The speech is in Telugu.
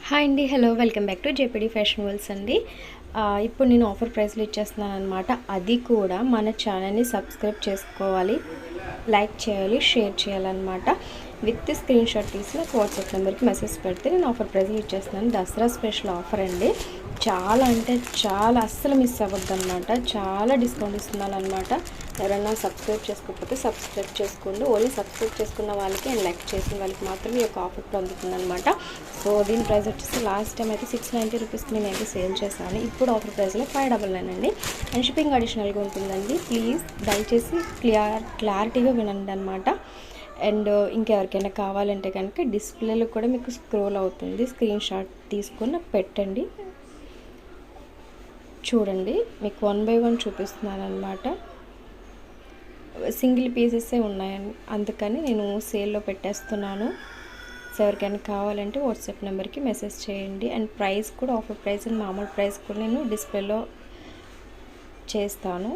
హాయ్ అండి, hello, welcome back to JPD fashion worlds అండి. ఇప్పుడు నేను ఆఫర్ ప్రైస్లో ఇచ్చేస్తున్నాను అనమాట. అది కూడా మన ఛానల్ని సబ్స్క్రైబ్ చేసుకోవాలి, లైక్ చేయాలి, షేర్ చేయాలన్నమాట. విత్ స్క్రీన్ షాట్ తీసి నాకు వాట్సాప్ నెంబర్కి మెసేజ్ పెడితే నేను ఆఫర్ ప్రైస్లో ఇచ్చేస్తున్నాను. దసరా స్పెషల్ ఆఫర్ అండి. చాలా అంటే చాలా అస్సలు మిస్ అవ్వద్దు అనమాట. చాలా డిస్కౌంట్ ఇస్తున్నాను అనమాట. ఎవరైనా సబ్స్క్రైబ్ చేసుకోకపోతే సబ్స్క్రైబ్ చేసుకోండి. ఓన్లీ సబ్స్క్రైబ్ చేసుకున్న వాళ్ళకి అండ్ లైక్ చేసిన వాళ్ళకి మాత్రమే ఈ యొక్క ఆఫర్ పొందుతుంది అనమాట. సో దీని ప్రైస్ వచ్చేసి లాస్ట్ టైం అయితే 690 రూపీస్కి నేనైతే సేల్ చేశాను. ఇప్పుడు ఆఫర్ ప్రైస్లో 599 అండి. అండ్ షిప్పింగ్ అడిషనల్గా ఉంటుందండి. ప్లీజ్ దయచేసి క్లారిటీగా వినండి అనమాట. అండ్ ఇంకెవరికైనా కావాలంటే కనుక డిస్ప్లేలో కూడా మీకు స్క్రోల్ అవుతుంది, స్క్రీన్ షాట్ తీసుకొని నాకు పెట్టండి. చూడండి, మీకు 1 by 1 చూపిస్తున్నాను అనమాట. సింగిల్ పీసెసే ఉన్నాయండి, అందుకని నేను సేల్లో పెట్టేస్తున్నాను. సో ఎవరికైనా కావాలంటే వాట్సాప్ నెంబర్కి మెసేజ్ చేయండి. అండ్ ప్రైస్ కూడా ఆఫర్ ప్రైస్ అండ్ మామూలు ప్రైస్ కూడా నేను డిస్ప్లేలో చేస్తాను.